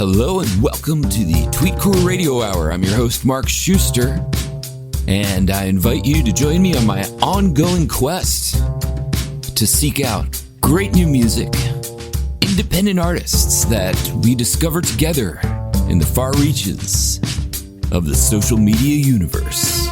Hello and welcome to the Tweetcore Radio Hour. I'm your host, Mark Schuster, and I invite you to join me on my ongoing quest to seek out great new music, independent artists that we discover together in the far reaches of the social media universe.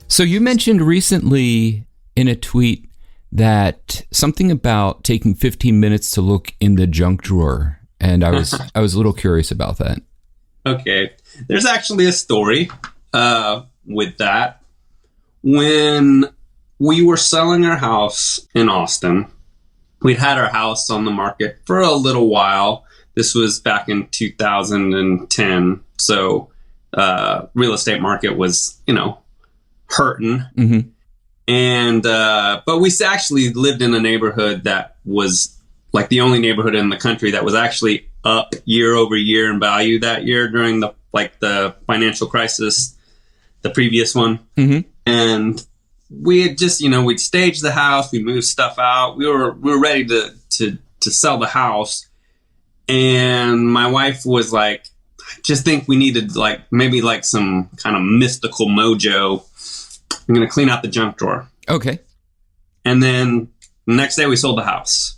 So you mentioned recently in a tweet that something about taking 15 minutes to look in the junk drawer, and I was a little curious about that. Okay, there's actually a story with that. When we were selling our house in Austin, we'd had our house on the market for a little while. This was back in 2010, so real estate market was, hurting. Mm-hmm. And, but we actually lived in a neighborhood that was like the only neighborhood in the country that was actually up year over year in value that year during the financial crisis, the previous one. Mm-hmm. And we had just, we'd staged the house, we moved stuff out. We were ready to sell the house. And my wife was like, I just think we needed maybe some kind of mystical mojo. I'm going to clean out the junk drawer. Okay. And then the next day we sold the house.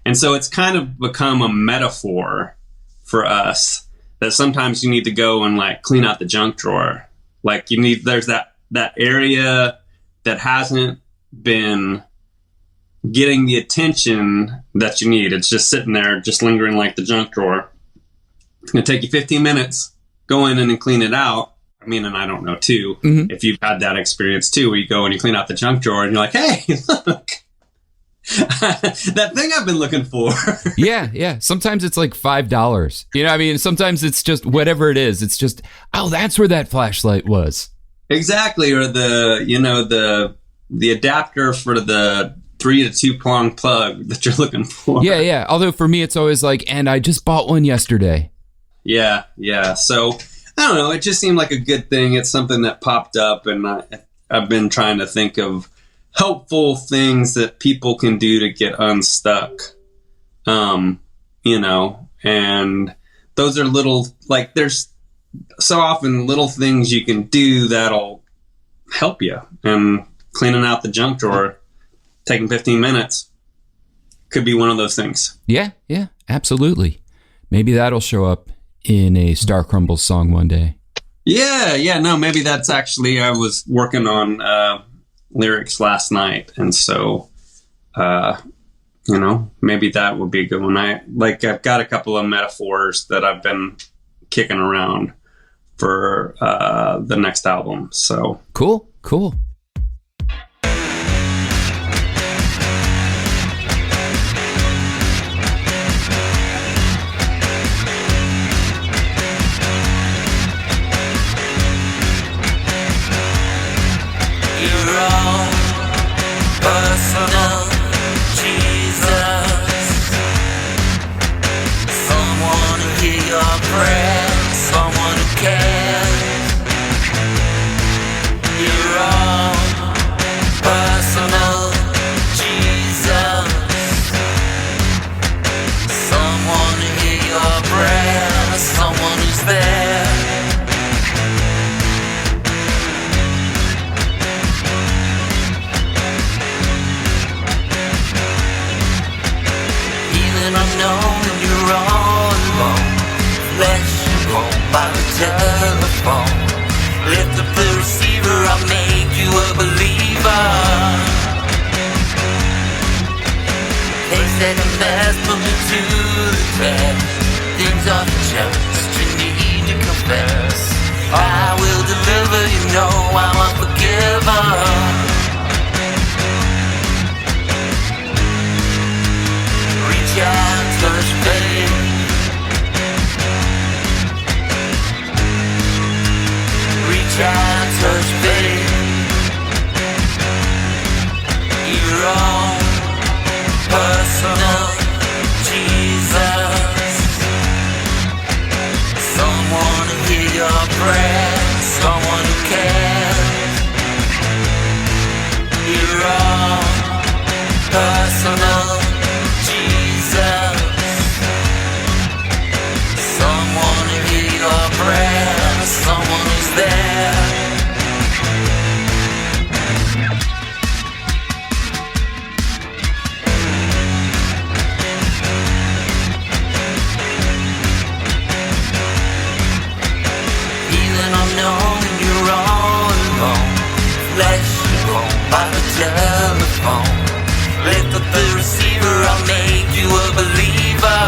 And so it's kind of become a metaphor for us that sometimes you need to go and clean out the junk drawer. There's that area that hasn't been getting the attention that you need. It's just sitting there, just lingering like the junk drawer. It's going to take you 15 minutes. Go in and clean it out. And I don't know, too, mm-hmm. if you've had that experience, too, where you go and you clean out the junk drawer and you're like, hey, look, that thing I've been looking for. Yeah. Sometimes it's like $5. Sometimes it's just whatever it is. It's just, oh, that's where that flashlight was. Exactly. Or the adapter for the 3 to 2 prong plug that you're looking for. Yeah. Although for me, it's always and I just bought one yesterday. Yeah. So I don't know. It just seemed like a good thing. It's something that popped up, and I've been trying to think of helpful things that people can do to get unstuck. And those are little, there's so often little things you can do that'll help you. And cleaning out the junk drawer, taking 15 minutes could be one of those things. Yeah, absolutely. Maybe that'll show up in a Star Crumbles song one day. Yeah. No, maybe that's actually, I was working on lyrics last night. And so, maybe that would be a good one. I've got a couple of metaphors that I've been kicking around for the next album. So cool. Personal Jesus, someone who hear your prayers, someone who cares. Your own personal Jesus, someone who hear your prayers, someone who's there. Unknown and you're all alone. Flesh and bone by the telephone. Lift up the receiver, I'll make you a believer. They said the best put me to the test. Things are just you need to confess. I will deliver, I'm a forgiver. Reach out, touch faith. Reach out, touch faith. Your own personal Jesus. Someone to hear your prayers, someone who cares. Your own personal Jesus. Someone to hear your prayer, someone who's there. Feeling unknown and you're all alone. Flesh and bone by the telephone. Lift up the receiver, I'll make you a believer.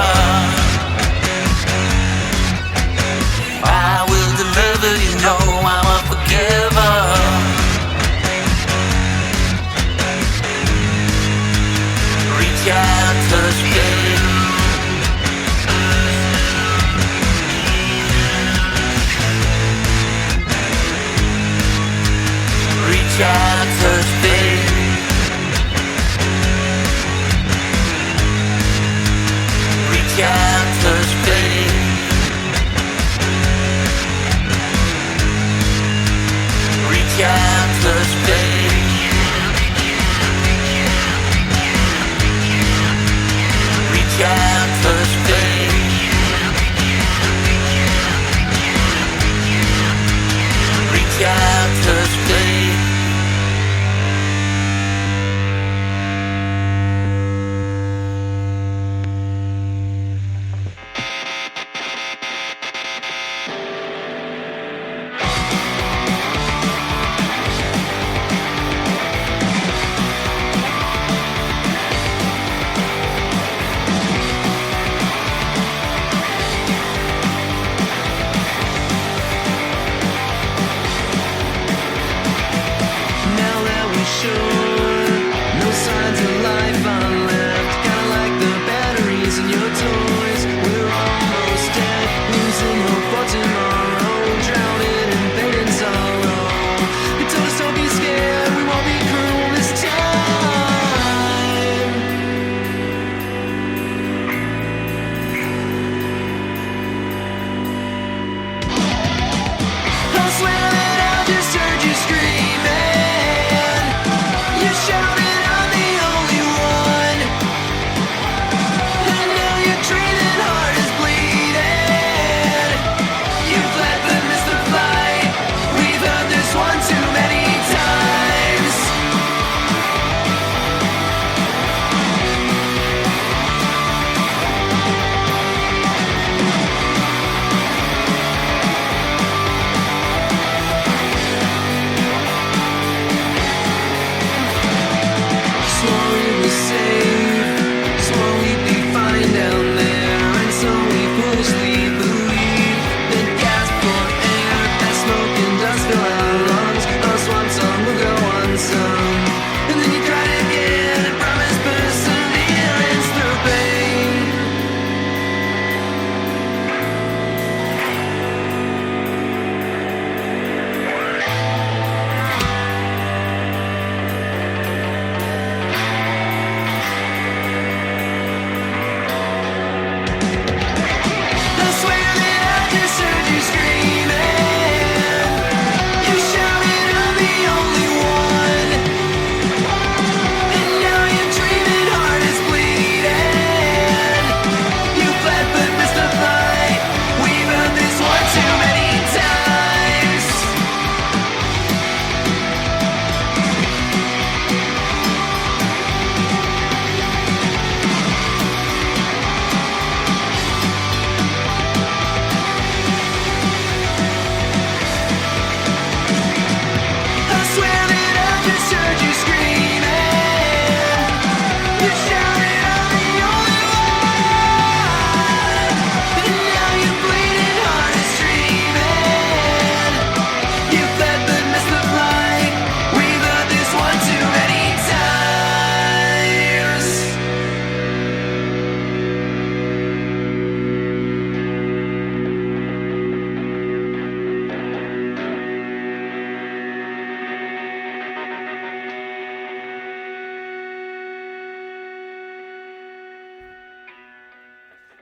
I will deliver, you know I'm a forgiver. Reach out, touch me. Reach out, touch me. Reach out, touch me. Reach out, touch me. Reach out, touch me. Reach out, touch me.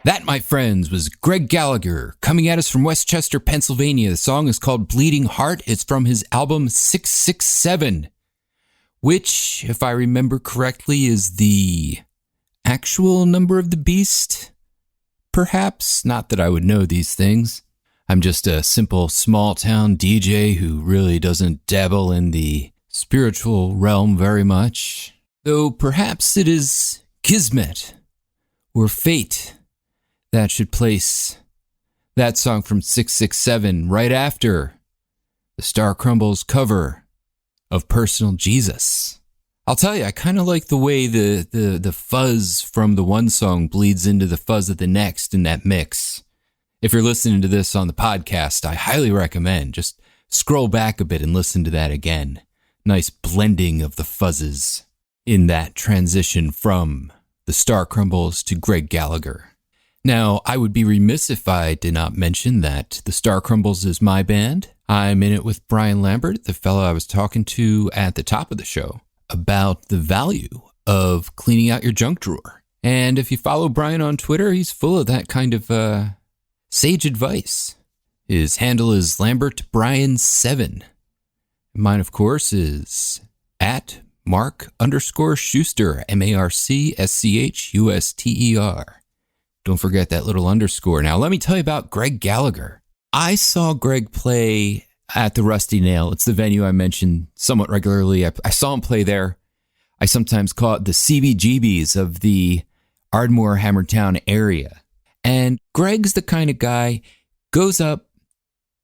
That, my friends, was Greg Gallagher coming at us from Westchester, Pennsylvania. The song is called Bleeding Heart. It's from his album 667. which, if I remember correctly, is the actual number of the beast. Perhaps, not that I would know these things. I'm just a simple small-town DJ who really doesn't dabble in the spiritual realm very much. Though perhaps it is Kismet, or Fate, that should place that song from 667 right after the Star Crumbles cover of Personal Jesus. I'll tell you, I kind of like the way the fuzz from the one song bleeds into the fuzz of the next in that mix. If you're listening to this on the podcast, I highly recommend just scroll back a bit and listen to that again. Nice blending of the fuzzes in that transition from the Star Crumbles to Greg Gallagher. Now, I would be remiss if I did not mention that the Star Crumbles is my band. I'm in it with Brian Lambert, the fellow I was talking to at the top of the show, about the value of cleaning out your junk drawer. And if you follow Brian on Twitter, he's full of that kind of sage advice. His handle is LambertBrian7. Mine, of course, is at Mark_Schuster, MarCSchuster. Don't forget that little underscore. Now, let me tell you about Greg Gallagher. I saw Greg play at the Rusty Nail. It's the venue I mentioned somewhat regularly. I saw him play there. I sometimes call it the CBGBs of the Ardmore, Hammertown area. And Greg's the kind of guy, goes up,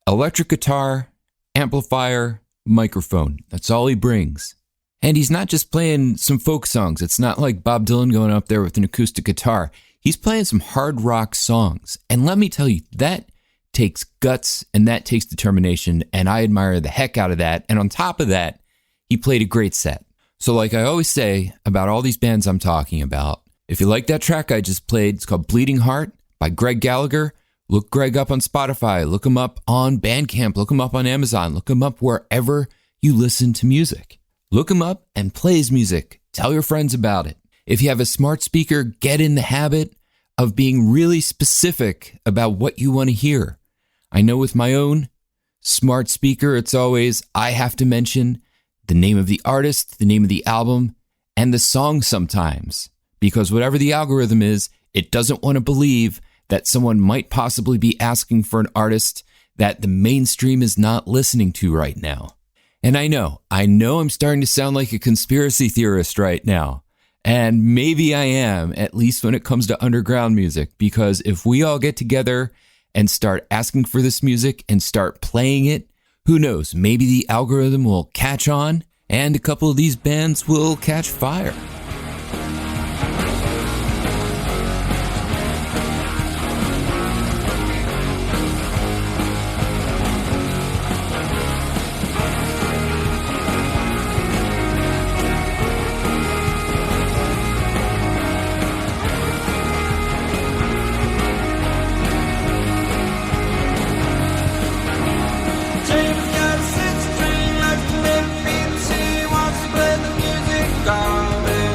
electric guitar, amplifier, microphone. That's all he brings. And he's not just playing some folk songs. It's not like Bob Dylan going up there with an acoustic guitar. He's playing some hard rock songs. And let me tell you, that takes guts and that takes determination. And I admire the heck out of that. And on top of that, he played a great set. So like I always say about all these bands I'm talking about, if you like that track I just played, it's called Bleeding Heart by Greg Gallagher. Look Greg up on Spotify. Look him up on Bandcamp. Look him up on Amazon. Look him up wherever you listen to music. Look him up and play his music. Tell your friends about it. If you have a smart speaker, get in the habit of being really specific about what you want to hear. I know with my own smart speaker, it's always, I have to mention the name of the artist, the name of the album, and the song sometimes. Because whatever the algorithm is, it doesn't want to believe that someone might possibly be asking for an artist that the mainstream is not listening to right now. And I know I'm starting to sound like a conspiracy theorist right now. And maybe I am, at least when it comes to underground music, because if we all get together and start asking for this music and start playing it, who knows, maybe the algorithm will catch on and a couple of these bands will catch fire. Garbage.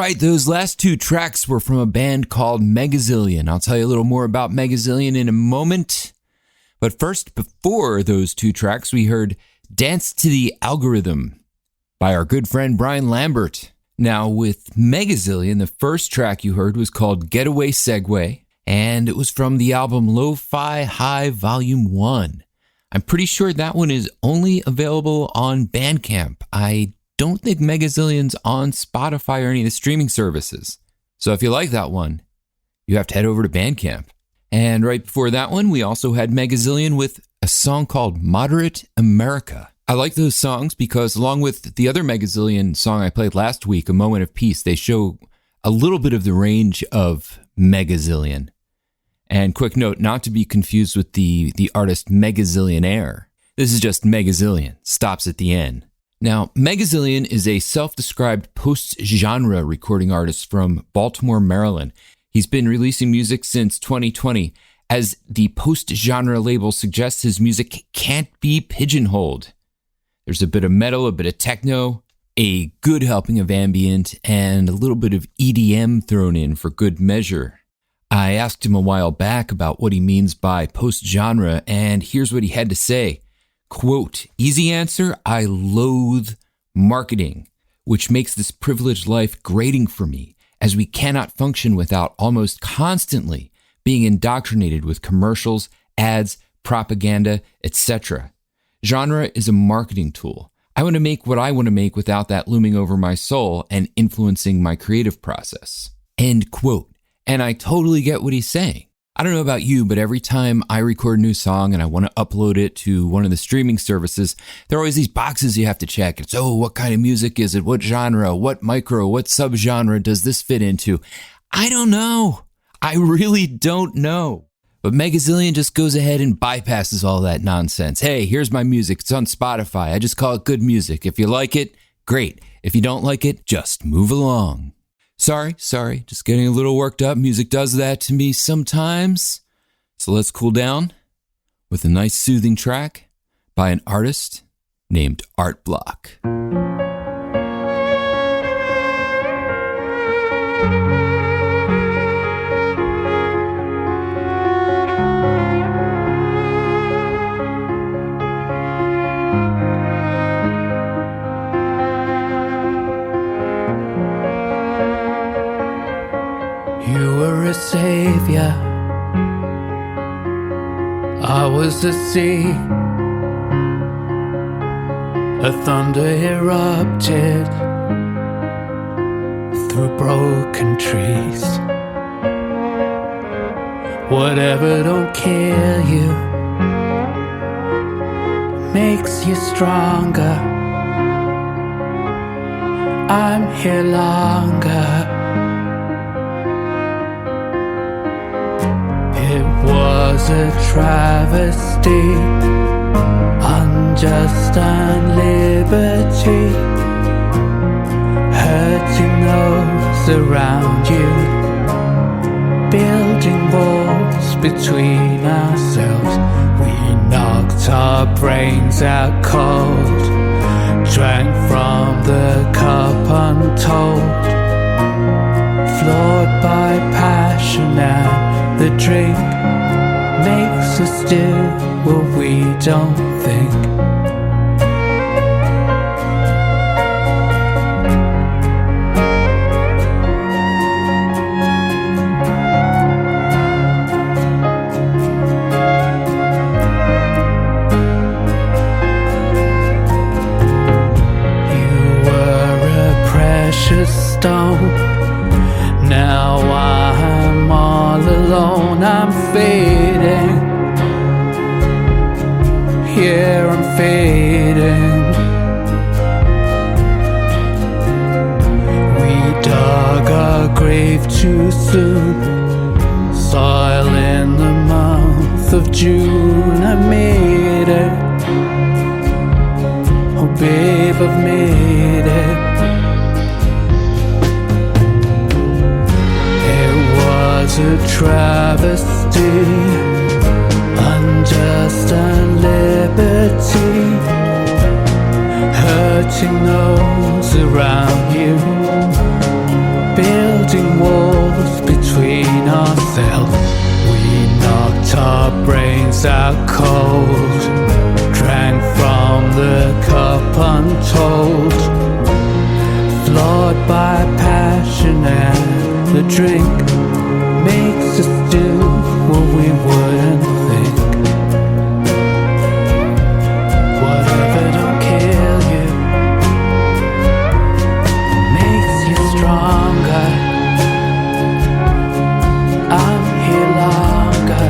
right, those last two tracks were from a band called Megazillion. I'll tell you a little more about Megazillion in a moment. But first, before those two tracks, we heard Dance to the Algorithm by our good friend Brian Lambert. Now, with Megazillion, the first track you heard was called Getaway Segway, and it was from the album Lo-Fi High Volume 1. I'm pretty sure that one is only available on Bandcamp. I don't think Megazillion's on Spotify or any of the streaming services. So if you like that one, you have to head over to Bandcamp. And right before that one, we also had Megazillion with a song called Moderate America. I like those songs because along with the other Megazillion song I played last week, A Moment of Peace, they show a little bit of the range of Megazillion. And quick note, not to be confused with the artist Megazillionaire. This is just Megazillion, stops at the end. Now, Megazillion is a self-described post-genre recording artist from Baltimore, Maryland. He's been releasing music since 2020. As the post-genre label suggests, his music can't be pigeonholed. There's a bit of metal, a bit of techno, a good helping of ambient, and a little bit of EDM thrown in for good measure. I asked him a while back about what he means by post-genre, and here's what he had to say. Quote, easy answer, I loathe marketing, which makes this privileged life grating for me, as we cannot function without almost constantly being indoctrinated with commercials, ads, propaganda, etc. Genre is a marketing tool. I want to make what I want to make without that looming over my soul and influencing my creative process. End quote. And I totally get what he's saying. I don't know about you, but every time I record a new song and I want to upload it to one of the streaming services, there are always these boxes you have to check. It's, what kind of music is it? What genre? What micro? What subgenre does this fit into? I don't know. I really don't know. But Megazillion just goes ahead and bypasses all that nonsense. Hey, here's my music. It's on Spotify. I just call it good music. If you like it, great. If you don't like it, just move along. Sorry, just getting a little worked up. Music does that to me sometimes. So let's cool down with a nice soothing track by an artist named Art Block. You were a savior, I was the sea. A thunder erupted through broken trees. Whatever don't kill you makes you stronger. I'm here longer. It was a travesty, unjust and liberty, hurting those around you, building walls between ourselves. We knocked our brains out cold, drank from the cup untold, flawed by passion and the drink makes us do what we don't think. You were a precious stone. Now I'm all alone, I'm fading. Yeah, I'm fading. We dug our grave too soon, soil in the month of June. I made it, oh babe, I've made it. A travesty, unjust and liberty, hurting those around you, sailed. We knocked our brains out cold, drank from the cup untold, flawed by passion, and the drink makes us do what we wouldn't think. Whatever don't kill you makes you stronger. I'm here longer.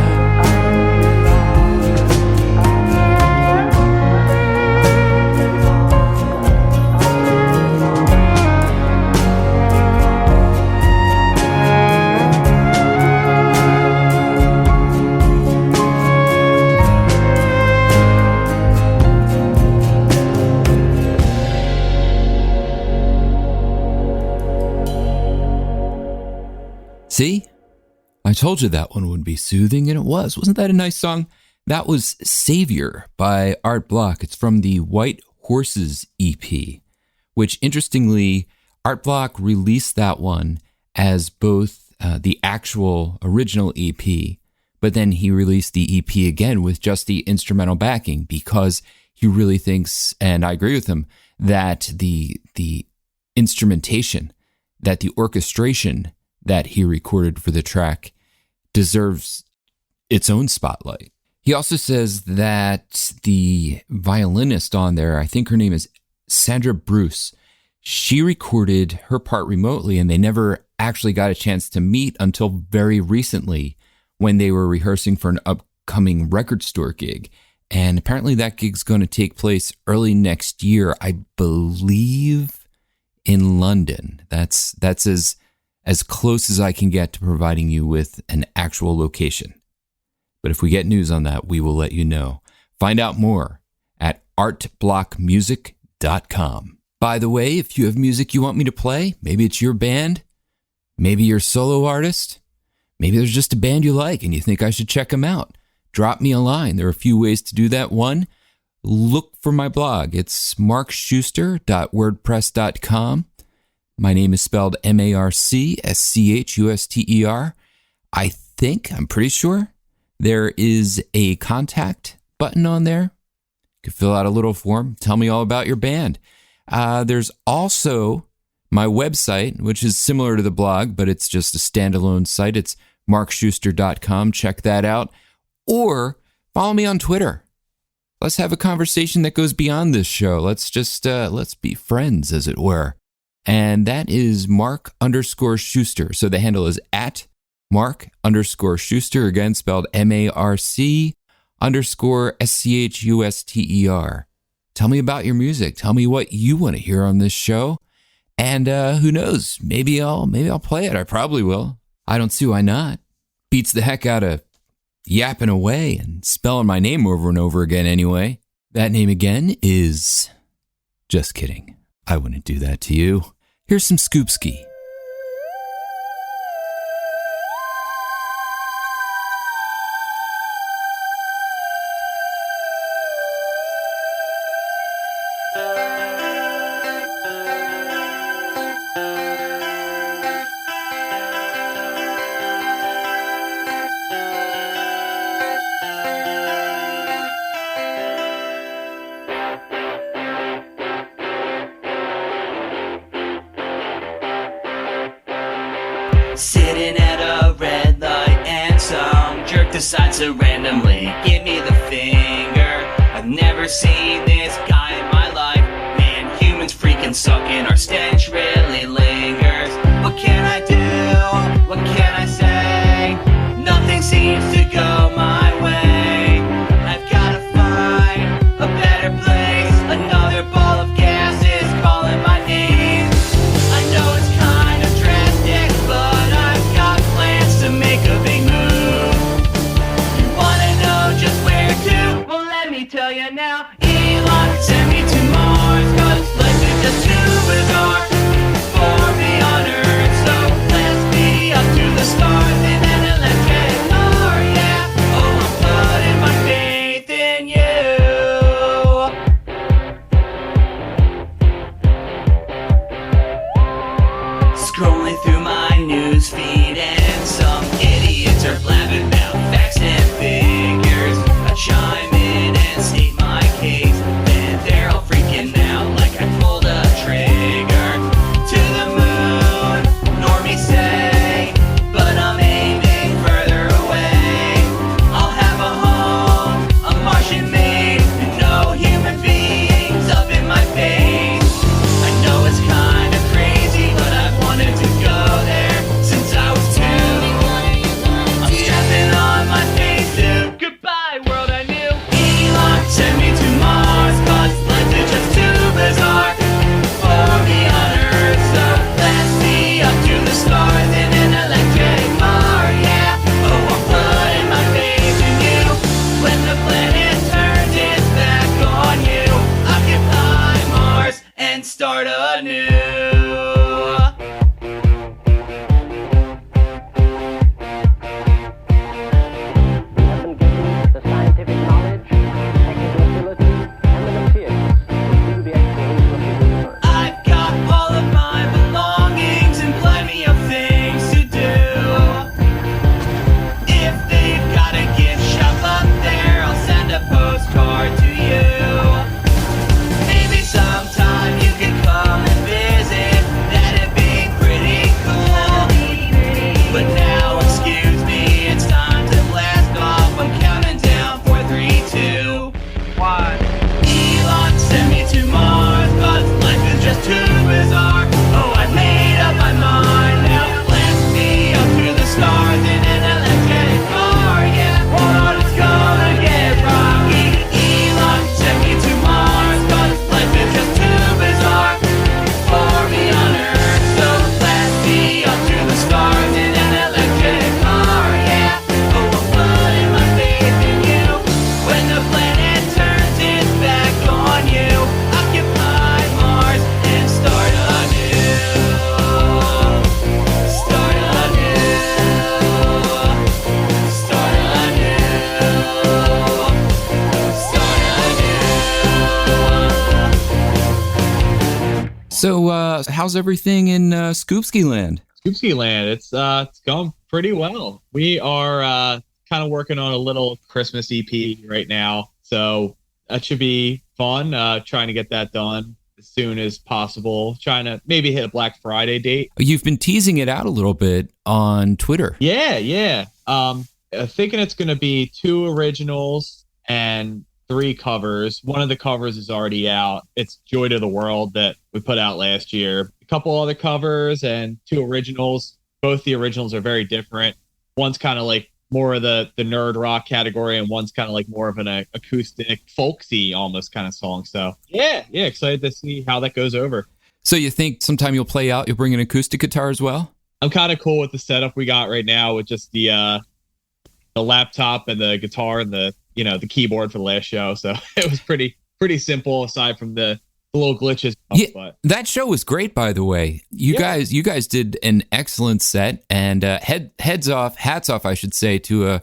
See? I told you that one would be soothing, and it was. Wasn't that a nice song? That was Savior by Art Block. It's from the White Horses EP, which interestingly, Art Block released that one as both the actual original EP, but then he released the EP again with just the instrumental backing because he really thinks, and I agree with him, that the instrumentation, that the orchestration that he recorded for the track deserves its own spotlight. He also says that the violinist on there, I think her name is Sandra Bruce, she recorded her part remotely and they never actually got a chance to meet until very recently when they were rehearsing for an upcoming record store gig. And apparently that gig's going to take place early next year, I believe in London. That's as close as I can get to providing you with an actual location. But if we get news on that, we will let you know. Find out more at artblockmusic.com. By the way, if you have music you want me to play, maybe it's your band, maybe you're a solo artist, maybe there's just a band you like and you think I should check them out, drop me a line. There are a few ways to do that. One, look for my blog. It's markschuster.wordpress.com. My name is spelled MarcSchuster. I'm pretty sure there is a contact button on there. You can fill out a little form. Tell me all about your band. There's also my website, which is similar to the blog, but it's just a standalone site. It's markschuster.com. Check that out. Or follow me on Twitter. Let's have a conversation that goes beyond this show. Let's be friends, as it were. And that is Mark_Schuster. So the handle is at Mark_Schuster, again spelled MarC_SCHUSTER. Tell me about your music. Tell me what you want to hear on this show. And who knows? Maybe I'll play it. I probably will. I don't see why not. Beats the heck out of yapping away and spelling my name over and over again anyway. That name again is... Just kidding. I wouldn't do that to you. Here's some Scoopski. Sitting at a red light and some jerk decides to randomly give me the finger. I've never seen this guy in my life. Man, humans freaking suck and our stench really lingers. What can I do? What can I say? Nothing seems to go my way. I've gotta find a better place. Another ball of gas is calling my name. I know it's kind of drastic, but I've got plans to make a big move. You wanna know just where to? Well, let me tell you now. Elon sent me to Mars, 'cause life is just too bizarre for me on Earth. So let's be up to the stars in an electric car, yeah. how's everything in Scoopski Land? Scoopski Land, it's going pretty well. We are kind of working on a little Christmas EP right now, so that should be fun. Trying to get that done as soon as possible. Trying to maybe hit a Black Friday date. You've been teasing it out a little bit on Twitter. Yeah. Thinking it's going to be 2 originals and 3 covers. One of the covers is already out. It's Joy to the World that we put out last year. A couple other covers and 2 originals. Both the originals are very different. One's kind of like more of the nerd rock category, and one's kind of like more of an acoustic, folksy almost kind of song. So yeah, excited to see how that goes over. So you think sometime you'll bring an acoustic guitar as well? I'm kind of cool with the setup we got right now with just the laptop and the guitar and the keyboard for the last show. So it was pretty simple aside from the little glitches. Yeah, that show was great, by the way. You guys did an excellent set, and hats off, I should say, to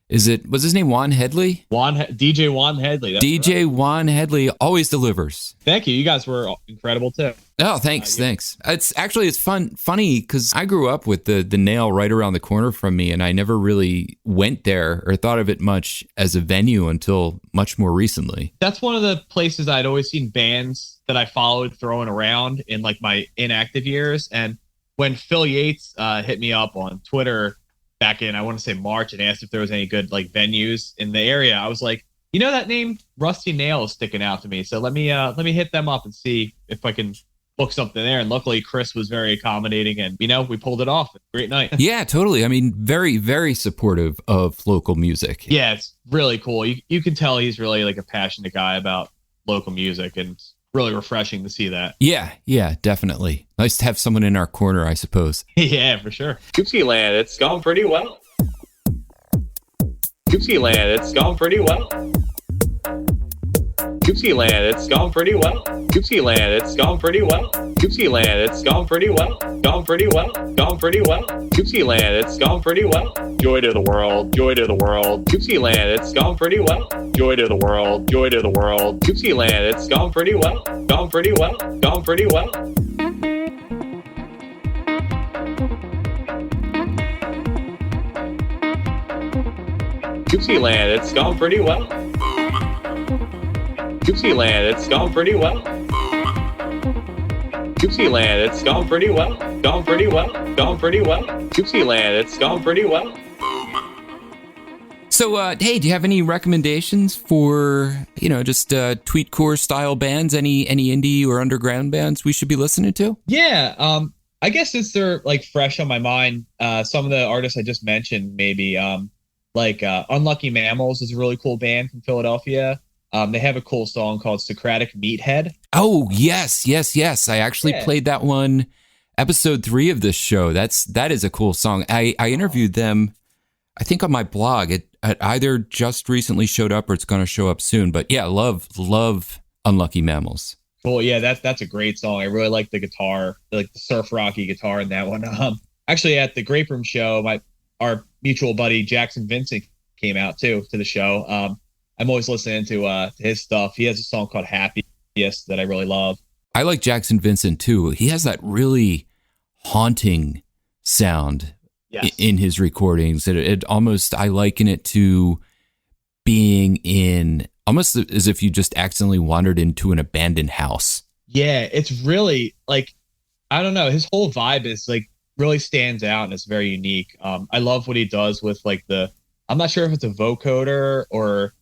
was his name Juan Headley? DJ Juan Headley. DJ right. Juan Headley always delivers. Thank you. You guys were incredible too. Oh, thanks. It's funny because I grew up with the Nail right around the corner from me, and I never really went there or thought of it much as a venue until much more recently. That's one of the places I'd always seen bands that I followed throwing around in like my inactive years. And when Phil Yates hit me up on Twitter back in, I want to say March, and asked if there was any good like venues in the area, I was like, that name Rusty Nail is sticking out to me. So let me hit them up and see if I can book something there. And luckily Chris was very accommodating, and we pulled it off. Great night. Yeah, totally. I mean, very, very supportive of local music. Yeah, it's really cool. You can tell he's really like a passionate guy about local music, and it's really refreshing to see that. Yeah, definitely. Nice to have someone in our corner, I suppose. Yeah, for sure. Scoopski Land, it's gone pretty well. Scoopski Land, it's gone pretty well. Scoopski Land, it's gone pretty well. Scoopski Land, it's gone pretty well. Scoopski Land, it's gone pretty well. Gone pretty well. Gone pretty well. Scoopski Land, it's gone pretty well. Joy to the world. Joy to the world. Scoopski Land, it's gone pretty well. Joy to the world. Joy to the world. Scoopski Land, it's gone pretty well. Gone pretty well. Gone pretty well. Scoopski Land, it's gone pretty well. Scoopski Land, it's gone pretty well. Scoopski Land, it's gone pretty well. Gone pretty well. Gone pretty well. Scoopski Land, it's gone pretty well. So, hey, do you have any recommendations for, just Tweetcore style bands? Any indie or underground bands we should be listening to? Yeah, I guess since they're like fresh on my mind, some of the artists I just mentioned, maybe Unlucky Mammals is a really cool band from Philadelphia. They have a cool song called Socratic Meathead. Oh, yes. I actually played that one, episode 3 of this show. That is a cool song. I interviewed them, I think, on my blog. It either just recently showed up or it's going to show up soon. But yeah, love Unlucky Mammals. Cool. Yeah, that's a great song. I really like the guitar, like the surf rocky guitar in that one. Actually, at the Grape Room show, our mutual buddy Jackson Vincent came out too to the show. I'm always listening to his stuff. He has a song called Happiest that I really love. I like Jackson Vincent too. He has that really haunting sound in his recordings. It almost, I liken it to being in, almost as if you just accidentally wandered into an abandoned house. Yeah, it's really like, I don't know. His whole vibe is like really stands out and it's very unique. I love what he does with like I'm not sure if it's a vocoder or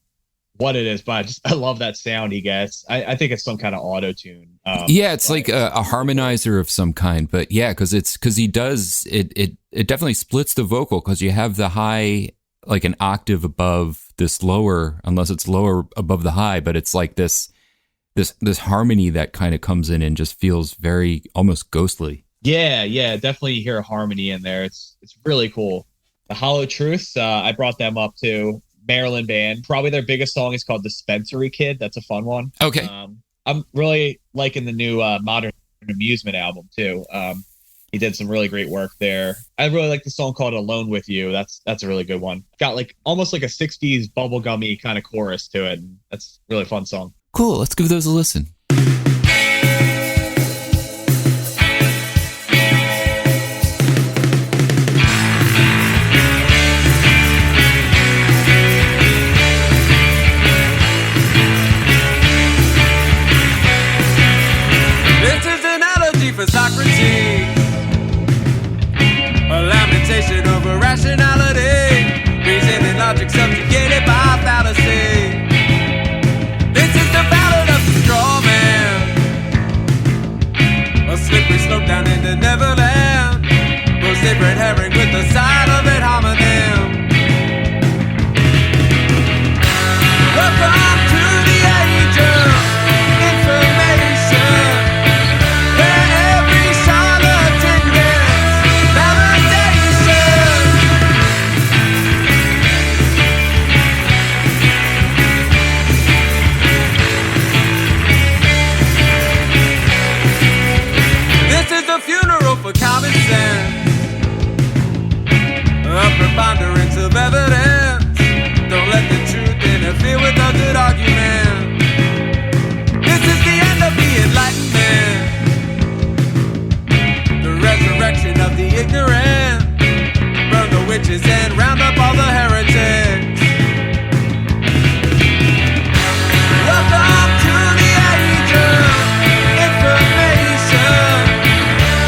what it is, but I love that sound he gets. I think it's some kind of auto tune. It's like a harmonizer of some kind, but yeah, because he does it definitely splits the vocal because you have the high like an octave above this lower, unless it's lower above the high, but it's like this harmony that kind of comes in and just feels very almost ghostly. Yeah, definitely you hear a harmony in there. It's really cool. The Hollow Truths, I brought them up too. Maryland band. Probably their biggest song is called Dispensary Kid. That's a fun one. Okay. I'm really liking the new Modern Amusement album too. He did some really great work there. I really like the song called Alone With You. That's a really good one. Got like almost like a 60s bubblegummy kind of chorus to it. And that's a really fun song. Cool. Let's give those a listen. logic subjugated by fallacy. This is the ballad of the straw man, a slippery slope down into Neverland. Roasted red herring with the side of it homonym. Welcome to the age of information, where every charlatan gets validation. This is the funeral for common sense, a preponderance of evidence. Don't let the truth interfere with a good argument. This is the end of the Enlightenment, the resurrection of the ignorant. Burn the witches and round up all the heretics. Welcome to the age of information,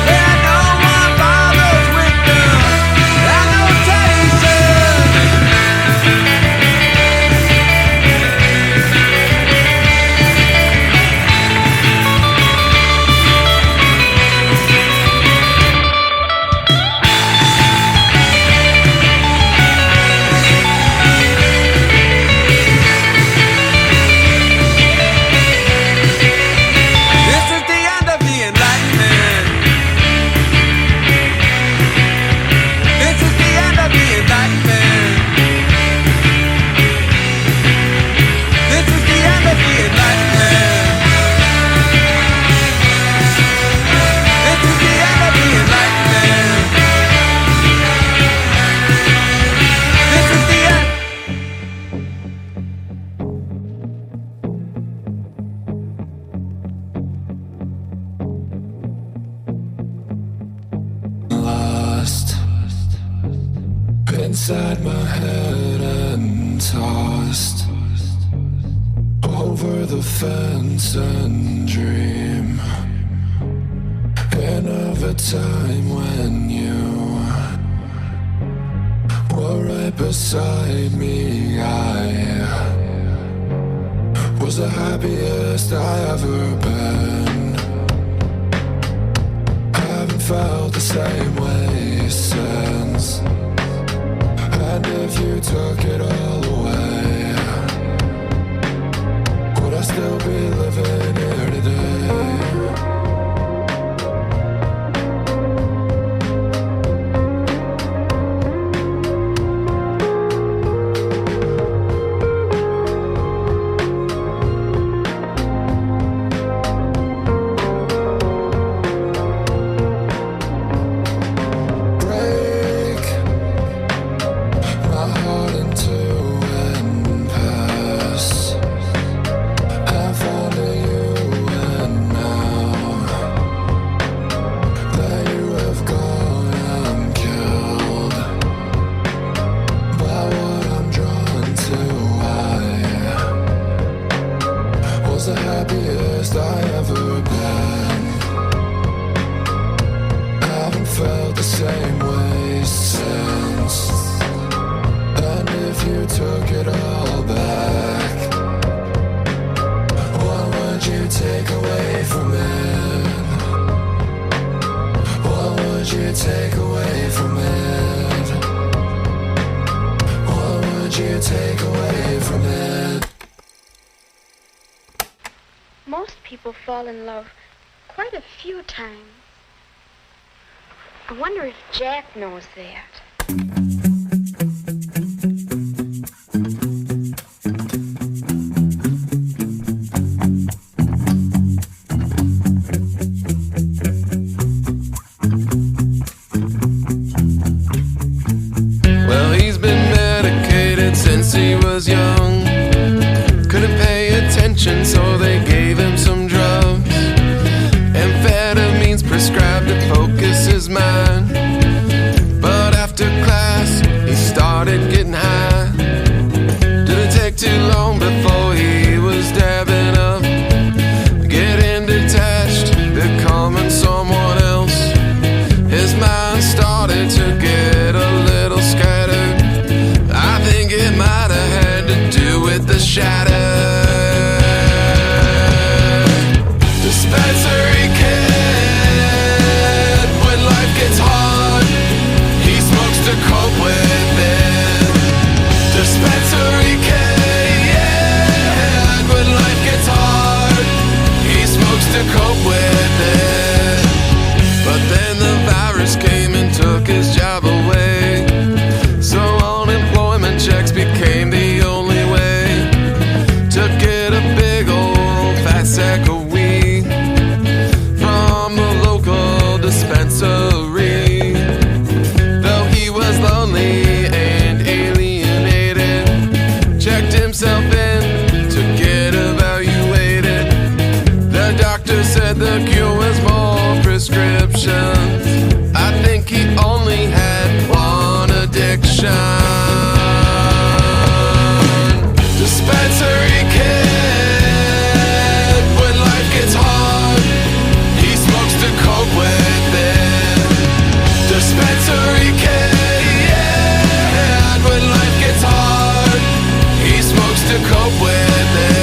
where no one bothers with the annotation. This is the end of the Enlightenment. This is the end of the Enlightenment. This is the end of the Enlightenment. This is the end of the Enlightenment. This is the end. Lost inside my head and tossed over the fence and dream and of a time when you were right beside me. I was the happiest I ever been. Haven't felt the same way since. And if you took it all away, would I still be living here today? Break my heart in two and pass. I found you, and now that you have gone, I'm killed by what I'm drawn to. I was the happiest I ever been. Haven't felt the same way since. And if you took it all back, what would you take away from it? What would you take away from it? What would you take away from it? Most people fall in love quite a few times. I wonder if Jack knows that. Well, he's been medicated since he was young. Couldn't pay attention, so they gave him some drugs. Amphetamines prescribed to focus his mind. But after to cope with it.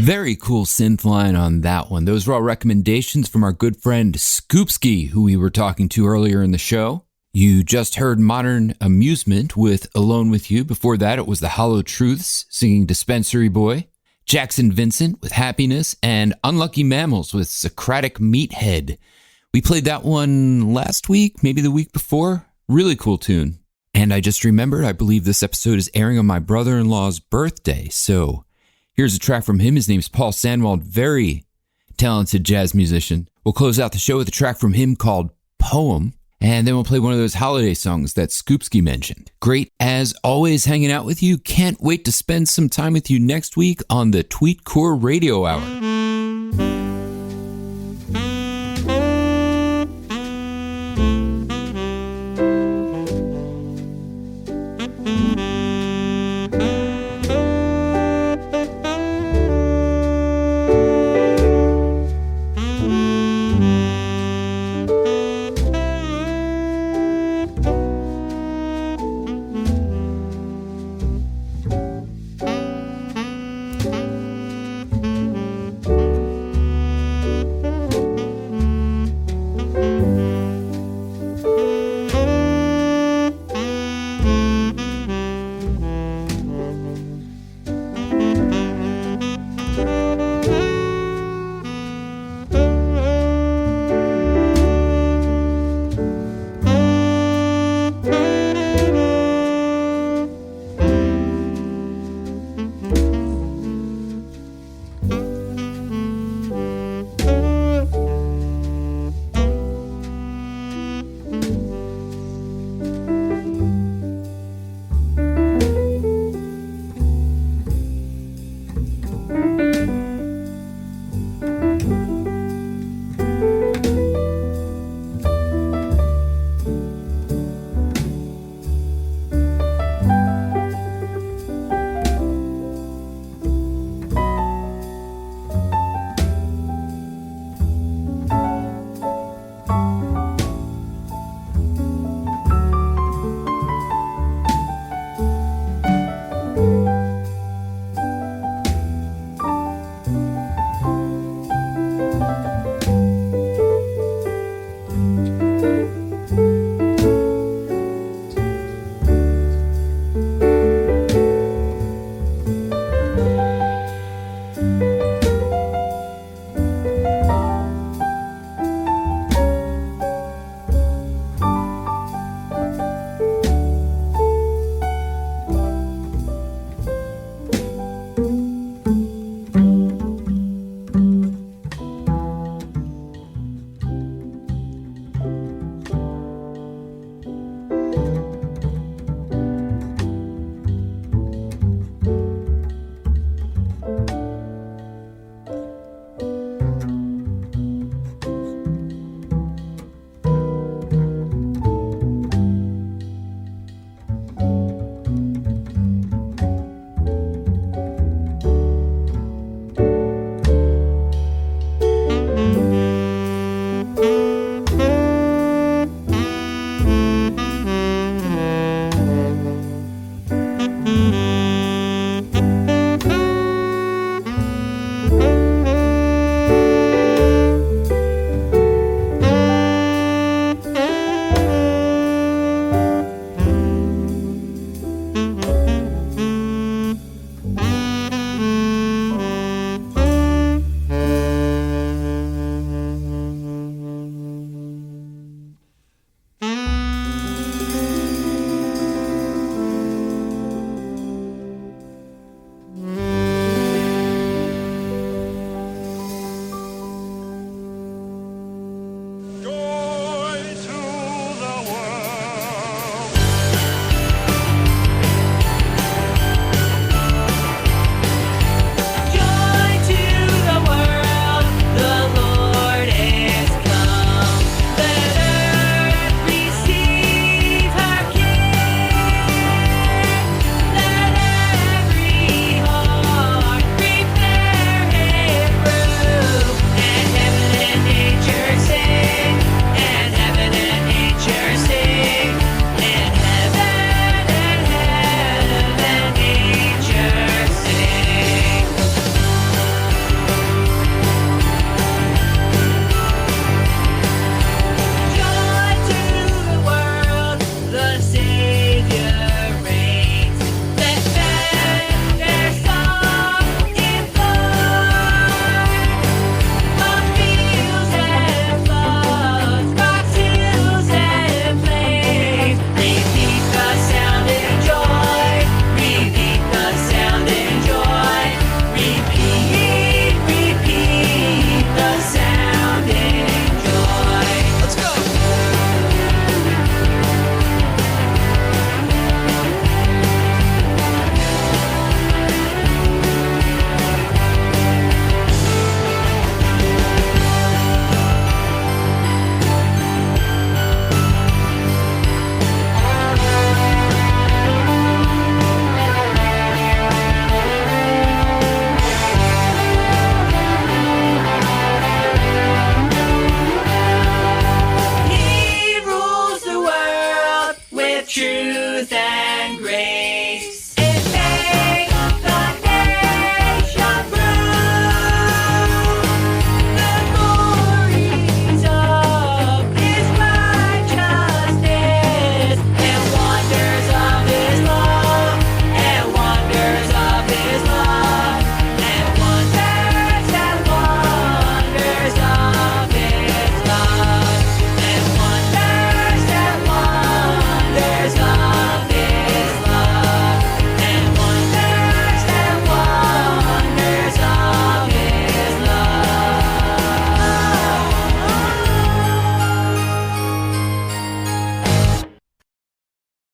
Very cool synth line on that one. Those were all recommendations from our good friend Scoopski, who we were talking to earlier in the show. You just heard Modern Amusement with Alone With You. Before that, it was the Hollow Truths singing Dispensary Boy. Jackson Vincent with Happiness, and Unlucky Mammals with Socratic Meathead. We played that one last week, maybe the week before. Really cool tune. And I just remembered, I believe this episode is airing on my brother-in-law's birthday. So here's a track from him. His name's Paul Sandwald, very talented jazz musician. We'll close out the show with a track from him called Poem. And then we'll play one of those holiday songs that Scoopsky mentioned. Great as always hanging out with you. Can't wait to spend some time with you next week on the Tweetcore Radio Hour. truth and grace.